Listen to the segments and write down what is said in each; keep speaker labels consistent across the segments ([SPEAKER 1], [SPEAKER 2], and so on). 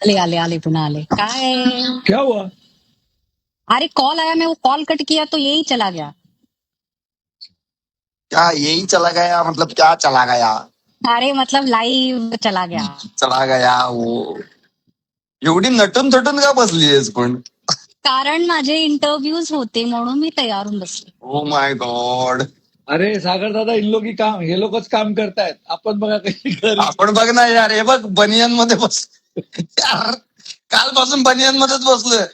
[SPEAKER 1] आले आले आले पुन्हा आले काय।
[SPEAKER 2] क्या हुआ?
[SPEAKER 1] अरे कॉल आया, मैं वो कॉल कट किया तो यही चला गया।
[SPEAKER 3] क्या यही चला गया मतलब क्या चला गया?
[SPEAKER 1] अरे मतलब लाईव्ह चला गया।
[SPEAKER 3] चला गया वो. एवढी नटून थटून का बसलीयस पण?
[SPEAKER 1] कारण माझे इंटरव्ह्यूज होते म्हणून मी तयार होऊन बसले.
[SPEAKER 3] Oh my God.
[SPEAKER 2] अरे सागर दादा, इन लोक काम, हे लोकच काम करतायत. आपण बघा कशी घरी.
[SPEAKER 3] आपण बघ ना यार, हे बघ बनियन मध्ये बस यार. कालपासून बनियन मध्येच बसलोय.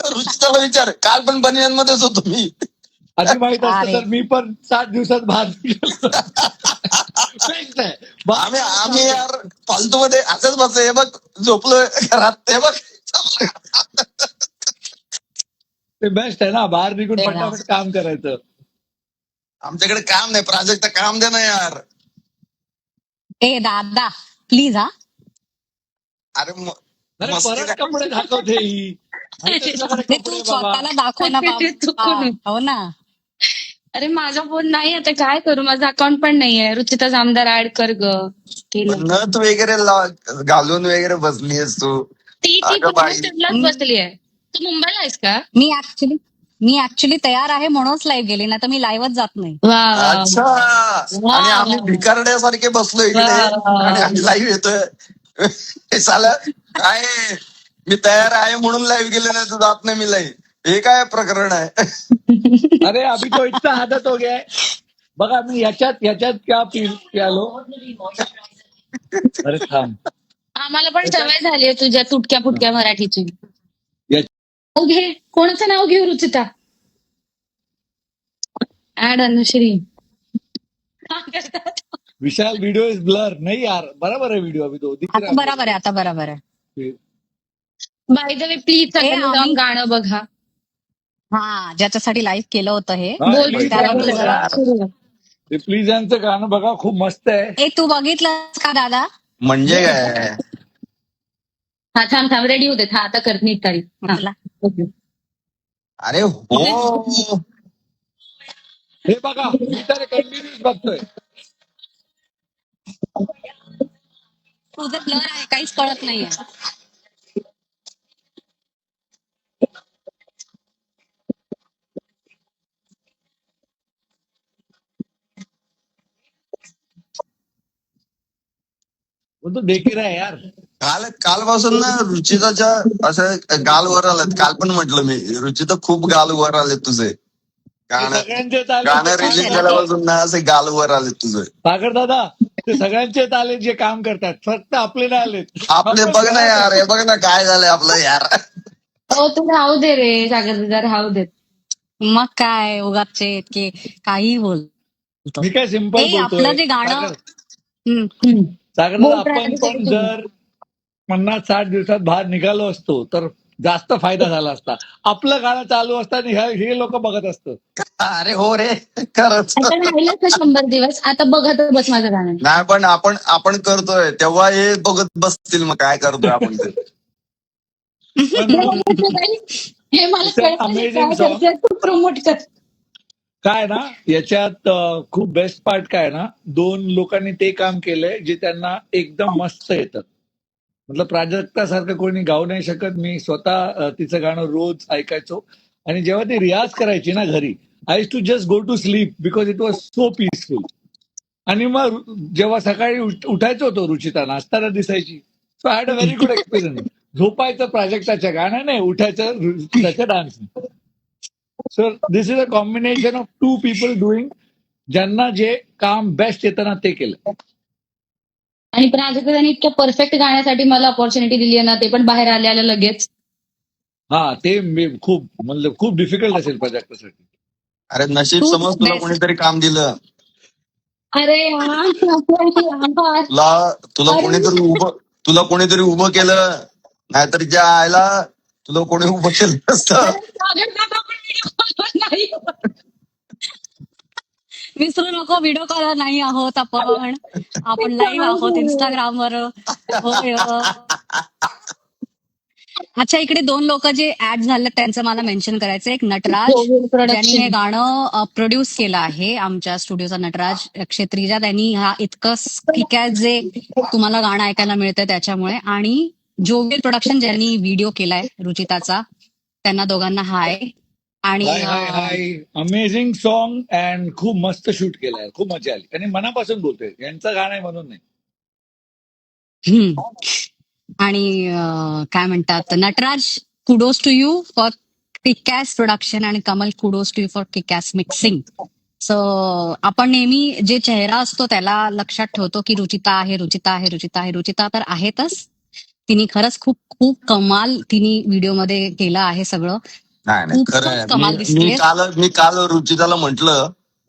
[SPEAKER 3] रुचिताला विचार, काल पण बनियन मध्येच होतो मी.
[SPEAKER 2] आधी माहित असतं
[SPEAKER 1] अरे
[SPEAKER 2] तर मी पण 7 दिवसात बाहेर निघालो. Fixed आहे.
[SPEAKER 3] आम्ही यार फालतू मध्ये असंच बसलोय. हे बघ झोपलोय घरात. हे बघ
[SPEAKER 2] ते बेस्ट आहे ना, बाहेर निघून
[SPEAKER 1] ते ना.
[SPEAKER 2] फटाफट काम करायचं.
[SPEAKER 3] आमच्याकडे काम नाही, प्राजक्त काम दे ना यार.
[SPEAKER 1] ए दादा प्लीज हा.
[SPEAKER 3] अरे
[SPEAKER 2] अरे
[SPEAKER 3] मस्ती
[SPEAKER 2] परत
[SPEAKER 3] काय?
[SPEAKER 2] कपडे दाखवते ही. आणि त्याच्याकडे
[SPEAKER 1] ते
[SPEAKER 2] कपडे
[SPEAKER 1] तू
[SPEAKER 2] बाबा.
[SPEAKER 1] स्वतःला दाखव ना बाबा. हो ना.
[SPEAKER 4] अरे माझा फोन नाही आता काय करू, माझा अकाउंट पण नाहीये. रुचिता जामदार ऍड कर ग. केलं.
[SPEAKER 3] नथ वगैरे घालून वगैरे बसलीयस तू.
[SPEAKER 4] ती
[SPEAKER 3] अगं बाई.
[SPEAKER 4] हॉस्टेललाच बसली आहे. तू मुंबईला आहेस का?
[SPEAKER 1] मी ऍक्च्युली तयार आहे म्हणूनच लाईव्ह गेले, नाही तर मी लाईव्हच जात नाही.
[SPEAKER 4] वा वा
[SPEAKER 3] अच्छा.
[SPEAKER 4] वा.
[SPEAKER 3] आणि आम्ही भिकारड्यासारखे बसलो इकडे आणि आम्ही लाईव्ह येतोय. हे साला काय, मी तयार आहे म्हणून लाईव्ह गेले नाही तर जात नाही मी लाईव्ह. हे काय प्रकरण आहे?
[SPEAKER 2] अरे अभी तो इतना आदत हो गया है. बघा मी याच्यात क्या प्यालो. अरे थांब.
[SPEAKER 4] आम्हाला पण सवय झाली तुझ्या तुटक्या फुटक्या मराठीची.
[SPEAKER 2] याच्या-
[SPEAKER 4] नाव घे, कोणाचं नाव घेऊ Ruchita? Add Anushree.
[SPEAKER 2] Vishal video is blur. नहीं यार बराबर है वीडियो, अभी तो दिख
[SPEAKER 1] आता
[SPEAKER 2] रहा
[SPEAKER 1] बरोबर आहे, आता बरोबर आहे.
[SPEAKER 4] बाय द वे प्लीज सगळ्यांनी जाऊन गाणं बघा.
[SPEAKER 1] हा, ज्याच्यासाठी लाईव्ह केलं होतं हे.
[SPEAKER 2] हा,
[SPEAKER 4] बोल
[SPEAKER 2] please
[SPEAKER 1] त्याला
[SPEAKER 2] गाणं
[SPEAKER 1] मी
[SPEAKER 2] बघा.
[SPEAKER 1] जरा-
[SPEAKER 4] सुरू आहे.
[SPEAKER 2] ते प्लीज यांचं गाणं बघा, खूप मस्त आहे.
[SPEAKER 1] ए तू बघितलंस का दादा?
[SPEAKER 3] म्हणजे काय?
[SPEAKER 4] हा थांब रेडी होते. हा आता कर नीट तारीख.
[SPEAKER 1] मला
[SPEAKER 3] अरे हो.
[SPEAKER 2] हे बघा मी तर कंटिन्यूस बघतोय.
[SPEAKER 1] तुझं ब्लर आहे, काहीच कळत नाहीये.
[SPEAKER 2] वो तो देख ही रहा है यार.
[SPEAKER 3] कालपासून ना रुचिताच्या असं गाल वर आलेत. काल पण म्हटलं मी, रुचिता खूप गाल वर आलेत तुझे. गाणं
[SPEAKER 2] सगळ्यांचेच आले.
[SPEAKER 3] गाणं रिलीज झाल्यापासून ना असे गाल वर आलेत तुझे.
[SPEAKER 2] सागर दादा, ते सगळ्यांचेच आले जे काम करतात, फक्त आपले नाही आलेत.
[SPEAKER 3] आपले बघ ना यार, हे बघ ना काय झालंय आपलं यार.
[SPEAKER 4] हो तू राहू दे रे सागर दादा, राहू देत.
[SPEAKER 1] मग काय उगाचे की काही बोलतो.
[SPEAKER 2] मी काय सिंपल
[SPEAKER 1] ए, आपलं जे गाणं
[SPEAKER 2] सागर
[SPEAKER 4] बोल
[SPEAKER 2] दादा, आपण
[SPEAKER 4] प्राजक्त,
[SPEAKER 2] पण
[SPEAKER 4] तू.
[SPEAKER 2] जर 50-60 दिवसात बाहेर निघालो असतो तर जास्त फायदा झाला असता. आपलं गाणं चालू असताना हे लोक बघत असतं.
[SPEAKER 3] अरे हो रे, खरंच.
[SPEAKER 4] आता राहिलं का 100 दिवस, आता बघत बस माझं गाणं.
[SPEAKER 3] नाही पण आपण करतोय तेव्हा हे बघत बसतील. मग काय करतोय आपण ते.
[SPEAKER 4] हे मला कळत नाही,
[SPEAKER 2] Amazing
[SPEAKER 4] काय
[SPEAKER 2] song.
[SPEAKER 4] करते तू प्रमोट कर.
[SPEAKER 2] काय ना याच्यात खूप बेस्ट पार्ट काय ना, 2 लोकांनी ते काम केलंय जे त्यांना एकदम मस्त येतं. मतलब प्राजक्तासारखं कोणी गाऊ नाही शकत. मी स्वतः तिचं गाणं रोज ऐकायचो आणि जेव्हा ती रियाज करायची ना घरी, I to just go to sleep because it was so peaceful. आणि मग जेव्हा सकाळी उठायचं होतं, रुचिता नाचताना दिसायची. So I had a very good experience. झोपायचं प्राजक्ताच्या गाण्याने, उठायचं रुचिताच्या डान्सने. So this is a combination of 2 people doing, ज्यांना जे काम बेस्ट येतं ना ते केलं.
[SPEAKER 4] आणि प्राजक्ताने इतक्या परफेक्ट गाण्यासाठी मला ऑपॉर्च्युनिटी दिली आहे ना, ते पण बाहेर आल्या लगेच.
[SPEAKER 2] हा, ते खूप डिफिकल्ट असेल प्राजक्तासाठी.
[SPEAKER 3] अरे नशीब
[SPEAKER 1] तूच
[SPEAKER 3] समज तुला
[SPEAKER 1] best.
[SPEAKER 3] कोणीतरी काम दिलं.
[SPEAKER 4] अरे यार,
[SPEAKER 3] तुला तुला कोणीतरी उभं केलं, नाहीतर ज्या आयला तुला कोणी उभं केलं नसतं.
[SPEAKER 4] नाही.
[SPEAKER 1] विसरू नको, व्हिडिओ कॉल नाही आहोत आपण लाईव्ह आहोत इंस्टाग्रामवर. होय. अच्छा, इकडे 2 लोक जे ऍड झाले त्यांचं मला मेन्शन करायचं. एक नटराज, ज्यांनी हे गाणं प्रोड्यूस केलं आहे, आमच्या स्टुडिओचा नटराज क्षेत्रीजा. त्यांनी हा इतकं किक आहे जे तुम्हाला गाणं ऐकायला मिळतं त्याच्यामुळे. आणि जोवियल प्रोडक्शन ज्यांनी व्हिडिओ केलाय रुचिताचा, त्यांना दोघांना हाय. आणि
[SPEAKER 2] हाय हाय हाय, अमेझिंग सॉन्ग अँड खूप मस्त शूट केलंय, खूप मजा आली. आणि मनापासून बोलतोय, यांचं गाणं आहे म्हणून नाही.
[SPEAKER 1] हम्म. आणि काय म्हणतात, Nataraj kudos to you for kickass production आणि Kamal kudos to you for kickass mixing. So आपण नेहमी जे चेहरा असतो त्याला लक्षात ठेवतो की रुचिता आहे, रुचिता आहे, रुचिता आहे. रुचिता तर आहेतच. तिने खरंच खूप खूप कमाल तिने व्हिडिओमध्ये केलं आहे सगळं.
[SPEAKER 3] नाही नाही, खरं
[SPEAKER 1] खूपच
[SPEAKER 3] आहे.
[SPEAKER 1] कमाल
[SPEAKER 3] मी
[SPEAKER 1] दिसतेय.
[SPEAKER 3] मी काल रुचिताला म्हंटल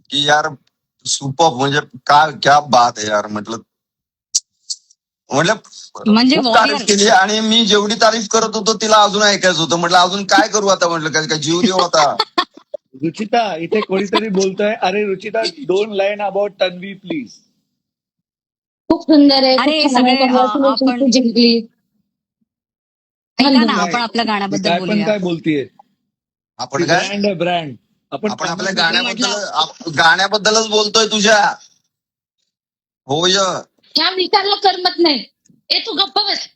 [SPEAKER 3] की यार सुपर, म्हणजे काय क्या बात आहे यार. म्हटलं
[SPEAKER 1] म्हणजे
[SPEAKER 3] खूप
[SPEAKER 1] वॉरियर.
[SPEAKER 3] तारीफ केली, आणि मी जेवढी तारीफ करत होतो तिला अजून ऐकायचं होतं. म्हटलं अजून काय करू आता, म्हटलं काय जीव देऊ आता.
[SPEAKER 2] रुचिता, इथे कोणीतरी बोलतोय, अरे Ruchita 2 line about Tanvi please.
[SPEAKER 4] खूप सुंदर आहे,
[SPEAKER 1] अरे
[SPEAKER 4] खूप छान आहे.
[SPEAKER 1] सगळे
[SPEAKER 4] कॉंग्रॅच्युलेशन
[SPEAKER 1] आपण
[SPEAKER 4] तू जिंकली.
[SPEAKER 1] ऐका ना,
[SPEAKER 4] धन्यवाद.
[SPEAKER 1] आपण आपल्या
[SPEAKER 2] मी
[SPEAKER 1] गाण्याबद्दल
[SPEAKER 2] काय पण
[SPEAKER 1] बोलूया.
[SPEAKER 2] काय बोलतीये,
[SPEAKER 3] आपण
[SPEAKER 2] ती
[SPEAKER 3] काय,
[SPEAKER 2] ब्रँड आहे ब्रँड. आपण
[SPEAKER 3] आपण आपल्या
[SPEAKER 2] कामाबद्दल
[SPEAKER 3] गाण्याबद्दलच बोलतोय तुझ्या. होय.
[SPEAKER 4] ह्या विचारला करमत नाही. ए तू गप्प बस.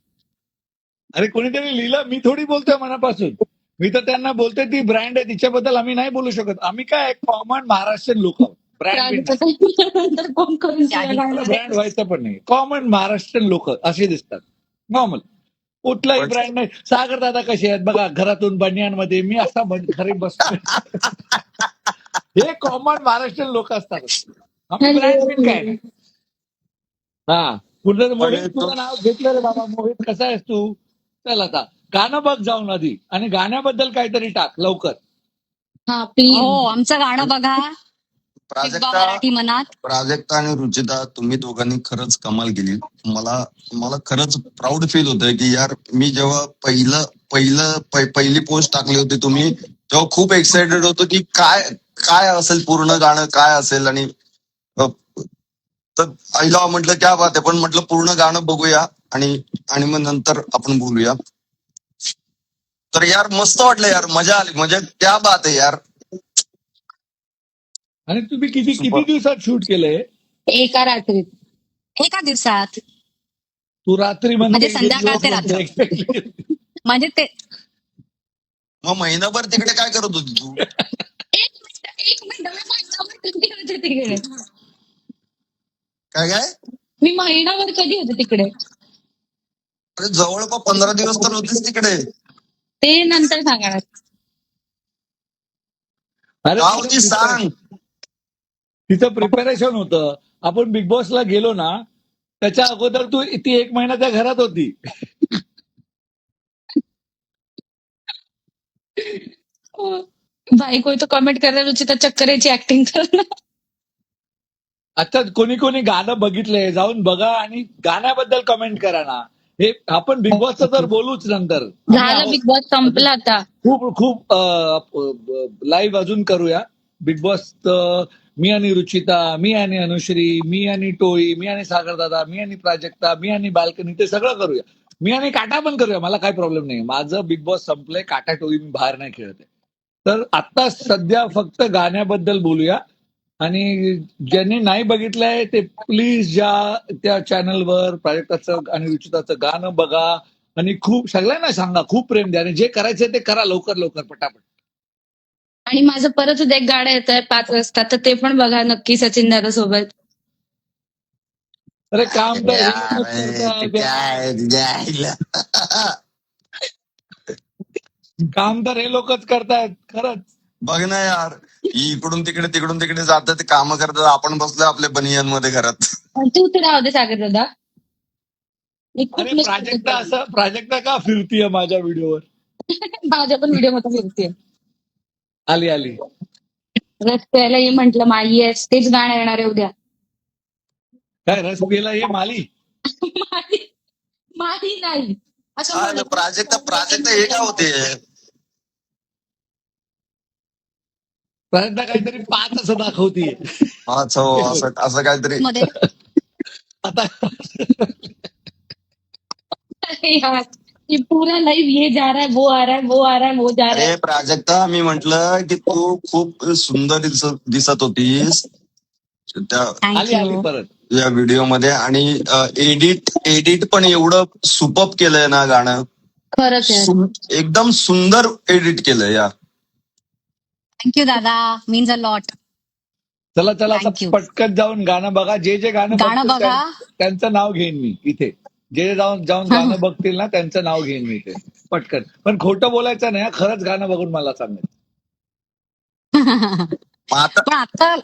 [SPEAKER 2] अरे कोणीतरी लिहिलं, मी थोडी बोलतोय मनापासून. मी तर त्यांना बोलतोय ती ब्रँड आहे, तिच्याबद्दल आम्ही नाही बोलू शकत. आम्ही काय कॉमन महाराष्ट्रीयन लोक आहोत, ब्रँड बिन नाही.
[SPEAKER 4] नंतर फोन करून
[SPEAKER 1] त्याही.
[SPEAKER 2] मला ब्रँड व्हायचं पण नाही. कॉमन महाराष्ट्रीयन लोक असे दिसतात, नॉर्मल. कुठलाही ब्रँड नाही. सागर दादा कसे आहेत बघा, घरातून बनियानमध्ये, मी असा खरी बसतोय. हे कॉमन महाराष्ट्रीयन लोक असतात. आम्ही ब्रँड बिन काय नाही. हा, कुठलं मोहित, तुझं नाव घेतलं रे बाबा. मोहित कसा आहेस तू? चल आता गाणं बघ जाऊन आधी, आणि गाण्याबद्दल काहीतरी टाक लवकर.
[SPEAKER 4] हा प्लीज.
[SPEAKER 1] हो, आमचं गाणं बघा. टिकवा मराठी मनात.
[SPEAKER 3] प्राजक्ता आणि रुचिता, तुम्ही दोघांनी खरंच कमाल केली. मला खरंच प्राऊड फील होतंय की यार, मी जेव्हा पहिली पोस्ट टाकली होती तुम्ही, तेव्हा खूप एक्साइटेड होतो की काय काय असेल पूर्ण गाणं, काय असेल. आणि तर आईला म्हटलं क्या बात आहे, पण म्हटलं पूर्ण गाणं बघूया आणि मग नंतर आपण बोलूया. तर यार मस्त वाटलं यार, मजा आली, म्हणजे क्या बात आहे यार.
[SPEAKER 2] आणि तुम्ही किती
[SPEAKER 3] Super.
[SPEAKER 2] दिवसात शूट केलंय?
[SPEAKER 4] एका रात्रीत.
[SPEAKER 1] एका दिवसात.
[SPEAKER 2] तू रात्री
[SPEAKER 1] म्हणजे
[SPEAKER 2] म्हणते
[SPEAKER 1] संध्याकाळ ते रात्र. म्हणजे ते
[SPEAKER 3] मग महिनाभर तिकडे काय करत होती तू?
[SPEAKER 4] एक मिनिट मी महिनाभर कधी होते तिकडे.
[SPEAKER 3] काय काय?
[SPEAKER 4] मी महिनाभर कधी होते तिकडे.
[SPEAKER 3] अरे जवळपास 15 दिवस तर होतीस तिकडे.
[SPEAKER 4] ते नंतर सांगणार.
[SPEAKER 2] अरे
[SPEAKER 3] का होती सांग.
[SPEAKER 2] तिचं प्रिपरेशन होतं. आपण बिग बॉसला गेलो ना, त्याच्या अगोदर ती 1 महिना त्या घरात होती.
[SPEAKER 4] बायको तो कमेंट करायला रुचिता चक्करेची ऍक्टिंग करणार.
[SPEAKER 2] आता कोणी गाणं बघितलंय, जाऊन बघा आणि गाण्याबद्दल कमेंट करा ना. हे आपण बिग बॉसचं तर बोलूच नंतर.
[SPEAKER 4] झालं बिग बॉस संपला आता.
[SPEAKER 2] खूप लाईव्ह अजून करूया बिग बॉस. मी आणि रुचिता, मी आणि अनुश्री, मी आणि टोळी, मी आणि सागरदादा, मी आणि प्राजक्ता, मी आणि बाल्कनी, ते सगळं करूया. मी आणि काटा पण करूया, मला काही प्रॉब्लेम नाही. माझं बिग बॉस संपलंय, काटा टोळी मी बाहेर नाही खेळत आहे. तर आता सध्या फक्त गाण्याबद्दल बोलूया. आणि ज्यांनी नाही बघितलंय ते प्लीज त्या चॅनलवर प्राजक्ताचं आणि रुचिताचं गाणं बघा. आणि खूप सगळ्यांना सांगा, खूप प्रेम द्या, आणि जे करायचंय ते करा लवकर लवकर पटापट.
[SPEAKER 4] आणि माझं परत उद्या एक गाणं येत आहे 5 वाजता, तर ते पण बघा नक्की सचिन दादा सोबत.
[SPEAKER 2] अरे काम तर हे
[SPEAKER 3] यार,
[SPEAKER 2] लोकच करतायत.
[SPEAKER 3] काय तुझ्या आईला.
[SPEAKER 2] काम तर हे लोकच करतायत खरंच.
[SPEAKER 3] बघ ना यार, इकडून तिकडे जातात, ते काम करतात, आपण बसलोय आपल्या बनियांमध्ये घरात.
[SPEAKER 4] तू तर राहू दे सागर दादा. मी खूप
[SPEAKER 2] अरे
[SPEAKER 4] miss करते.
[SPEAKER 2] प्राजक्ता का फिरतीये माझ्या व्हिडिओवर?
[SPEAKER 4] माझ्या पण व्हिडिओ मध्ये फिरते.
[SPEAKER 2] आली.
[SPEAKER 4] रस्त्याला ये म्हंटल माई आहेस, तेच गाणं येणार आहे उद्या.
[SPEAKER 2] काय रस पिला ये माली?
[SPEAKER 4] माही नाही असं
[SPEAKER 3] हा,
[SPEAKER 4] म्हणलं.
[SPEAKER 3] प्राजक्ता हे काय होते.
[SPEAKER 2] प्राजक्ता काहीतरी 5 असं दाखवतीये.
[SPEAKER 3] असं काहीतरी.
[SPEAKER 1] मध्ये
[SPEAKER 2] आता
[SPEAKER 4] अरे यार, ये पूरा लाइव ये जा रहा है, वो आ रहा है, वो आ रहा है, वो जा रहा है.
[SPEAKER 3] अरे प्राजक्ता, मी म्हंटल की तू खूप सुंदर दिसत होतीस. त्या
[SPEAKER 2] आली
[SPEAKER 1] थँक्यू.
[SPEAKER 2] परत.
[SPEAKER 3] या व्हिडिओमध्ये. आणि एडिट पण एवढं सुपर्ब केलंय ना गाणं.
[SPEAKER 4] खरंच यार.
[SPEAKER 3] एकदम सुंदर एडिट केलंय यार.
[SPEAKER 1] थँक्यू दादा, मीन्स अ लॉट.
[SPEAKER 2] चला चला आता
[SPEAKER 1] थँक्यू.
[SPEAKER 2] पटकन जाऊन गाणं बघा. जे गाणं
[SPEAKER 1] गाणं
[SPEAKER 2] बघतील
[SPEAKER 1] बघा.
[SPEAKER 2] त्यांचं नाव घेईन मी इथे. जे जाऊन गाणं बघतील ना त्यांचं नाव घेईन मी इथे पटकन. पण खोटं बोलायचं नाही, खरंच गाणं बघून मला सांगेल.
[SPEAKER 3] मग आता
[SPEAKER 1] पण आता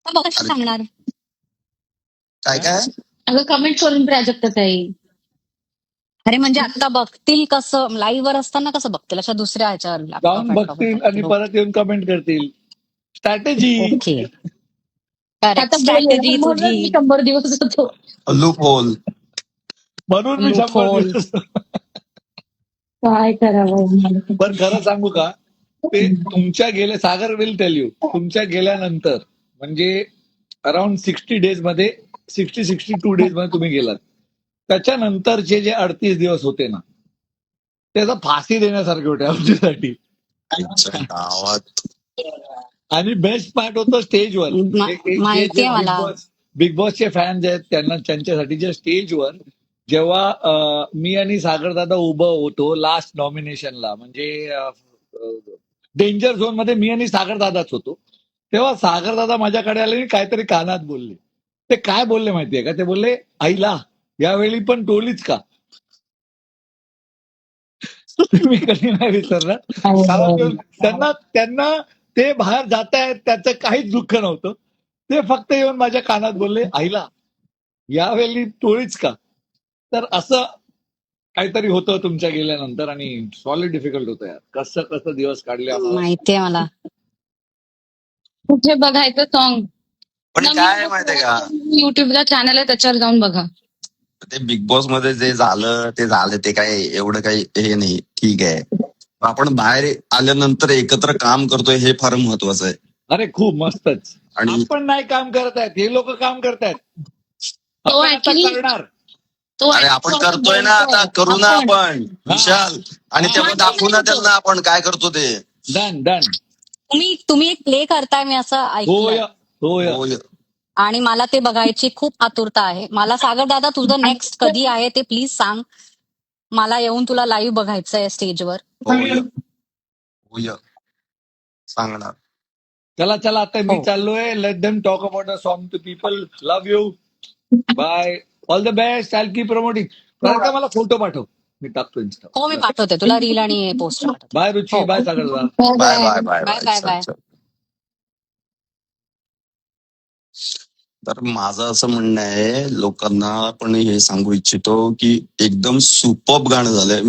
[SPEAKER 1] बघा सांगणार.
[SPEAKER 3] काय काय
[SPEAKER 4] अगं कमेंट करून प्राजक्ता ताई.
[SPEAKER 1] अरे म्हणजे आता बघतील कसं, लाईव्ह वर असताना कसं बघतील, अशा दुसऱ्या ह्याच्यावर
[SPEAKER 2] जाऊन
[SPEAKER 1] लॅपटॉप
[SPEAKER 2] बघतील आणि परत येऊन कमेंट करतील. स्ट्रॅटेजी.
[SPEAKER 1] ओके. करेक्ट.
[SPEAKER 4] आता
[SPEAKER 1] स्ट्रॅटेजी
[SPEAKER 4] म्हणून मी
[SPEAKER 1] तुझी.
[SPEAKER 4] 100 दिवस होतो.
[SPEAKER 3] Loophole.
[SPEAKER 2] म्हणून मी 100
[SPEAKER 1] Loophole.
[SPEAKER 2] दिवस.
[SPEAKER 4] काय करावं.
[SPEAKER 2] पण खरं सांगू का, ते तुमच्या गेल्या, सागर विल टेल यू, तुमच्या गेल्यानंतर म्हणजे अराउंड 60 डेज मध्ये, 62 डेज मध्ये तुम्ही गेलात. त्याच्यानंतरचे जे 38 दिवस होते ना, त्याचा फाशी देण्यासारखे होते आमच्यासाठी.
[SPEAKER 3] गावात
[SPEAKER 2] आणि बेस्ट पार्ट होतं स्टेजवर.
[SPEAKER 1] माहितीये मला.
[SPEAKER 2] बिग बॉसचे फॅन्स आहेत त्यांना, त्यांच्यासाठीच्या स्टेजवर जेव्हा मी आणि सागरदादा उभं होतो लास्ट नॉमिनेशनला, म्हणजे डेंजर झोन मध्ये मी आणि सागरदादाच होतो, तेव्हा सागरदादा माझ्याकडे आले आणि काहीतरी कानात बोलले. ते काय बोलले माहितीये का? ते बोलले, आईला यावेळी पण टोलीच का? मी कधी नाही विसरणार. कारण त्यांना ते बाहेर जात आहेत त्याचं काहीच दुःख नव्हतं. ते फक्त येऊन माझ्या कानात बोलले, आईला यावेळी टोळीच का? तर असं काहीतरी होतं तुमच्या गेल्यानंतर आणि सॉलिड डिफिकल्ट होतं यार. कसं दिवस काढले आम्हाला.
[SPEAKER 1] माहितीये मला.
[SPEAKER 4] कुठे बघायचं सॉन्ग?
[SPEAKER 3] पण काय माहितीये का,
[SPEAKER 4] युट्यूबला चॅनल आहे त्याच्यावर जाऊन बघा.
[SPEAKER 3] ते बिग बॉस मध्ये जे झालं ते काय एवढं काही हे नाही. ठीक आहे, आपण बाहेर आल्यानंतर एकत्र काम करतोय हे फार महत्वाचं आहे.
[SPEAKER 2] अरे खूप मस्तच.
[SPEAKER 3] आणि
[SPEAKER 2] आपण नाही काम करत आहेत, हे लोक काम करतायत.
[SPEAKER 4] तो
[SPEAKER 2] आपण आता
[SPEAKER 4] actually-
[SPEAKER 2] करणार.
[SPEAKER 4] तो
[SPEAKER 3] अरे आपण
[SPEAKER 4] actually
[SPEAKER 3] करतोय ना, आता करू ना आपण विशाल. आणि तेव्हा दाखवू ना त्यांना आपण काय करतो ते.
[SPEAKER 2] डन.
[SPEAKER 1] तुम्ही एक प्ले करताय, मी असं
[SPEAKER 2] होय
[SPEAKER 1] ऐकलं.
[SPEAKER 2] होय.
[SPEAKER 3] होय.
[SPEAKER 1] आणि मला ते बघायची खूप आतुरता आहे. मला सागर दादा तुझं नेक्स्ट कधी आहे ते प्लीज सांग. मला येऊन तुला लाईव्ह बघायचंय स्टेजवर.
[SPEAKER 3] होय. सांगणार.
[SPEAKER 2] चला आता मी
[SPEAKER 1] हो.
[SPEAKER 2] चाललोय. Let them talk about a song to people. Love you. Bye. All the best. I keep promoting. का मला फोटो पाठव, मी टाकतो इंस्टा.
[SPEAKER 1] हो मी पाठवते तुला रील आणि पोस्ट पाठवते.
[SPEAKER 2] बाय रुची.
[SPEAKER 1] हो.
[SPEAKER 2] बाय सागरदा.
[SPEAKER 3] Bye bye bye
[SPEAKER 1] bye bye bye.
[SPEAKER 3] चल. तर माझं असं म्हणणं आहे, लोकांना पण हे सांगू इच्छितो की एकदम सुपर्ब गाणं झालंय.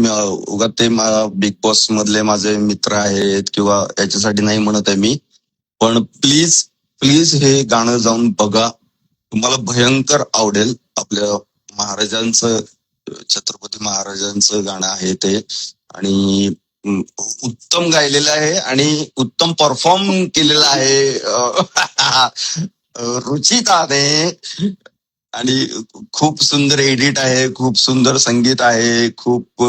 [SPEAKER 3] उगा ते बिग बॉस मधले माझे मित्र आहेत किंवा याच्यासाठी नाही म्हणत आहे मी, पण प्लीज हे गाणं जाऊन बघा. तुम्हाला भयंकर आवडेल. आपल्या महाराजांचं, छत्रपती महाराजांचं गाणं आहे ते. आणि उत्तम गायलेलं आहे आणि उत्तम परफॉर्म केलेलं आहे रुचिताने. आणि खूप सुंदर एडिट आहे, खूप सुंदर संगीत आहे, खूप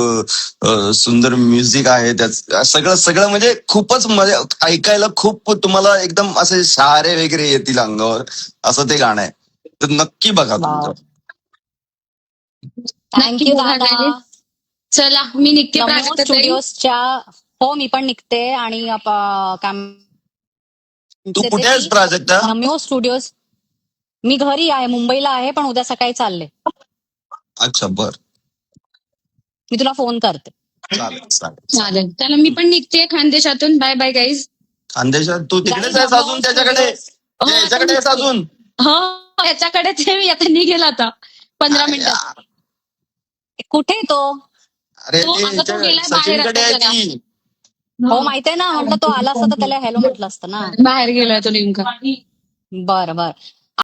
[SPEAKER 3] सुंदर म्युझिक आहे. त्यात सगळं म्हणजे खूपच मजा, ऐकायला खूप तुम्हाला एकदम असे शहारे वगैरे येतील अंगावर, असं ते गाणं आहे. तर नक्की बघा तुमचं.
[SPEAKER 1] थँक्यू दादा.
[SPEAKER 4] चला मी निघते
[SPEAKER 1] नमो
[SPEAKER 4] प्राजक्ता ताई.
[SPEAKER 1] स्टुडिओजच्या. हो मी पण निघते. आणि
[SPEAKER 3] तू कुठे आहेस प्राजक्ता?
[SPEAKER 1] नमो स्टुडिओज. मी घरी आहे, मुंबईला आहे, पण उद्या सकाळी चालले.
[SPEAKER 3] अच्छा बर,
[SPEAKER 1] मी तुला फोन करते.
[SPEAKER 4] चालेल. चला मी पण निघते खानदेशातून. Bye bye guys.
[SPEAKER 3] खानदेशात तू तिकडेच आहेस अजून? त्याच्याकडे याच्याकडे आहेस अजून?
[SPEAKER 4] हो याच्याकडेच आहे मी. आता निघेल आता 15 मिनिटात.
[SPEAKER 1] कुठे आहे तो?
[SPEAKER 3] अरे
[SPEAKER 4] तो
[SPEAKER 3] ते
[SPEAKER 4] गेलाय
[SPEAKER 3] सचिनकडे आहे
[SPEAKER 4] बाहेर
[SPEAKER 3] ती.
[SPEAKER 1] हो माहितीये ना, म्हटलं तो आला असता तर त्याला हॅलो म्हटलं असतं ना.
[SPEAKER 4] बाहेर गेलोय तो नेमका.
[SPEAKER 1] बरं.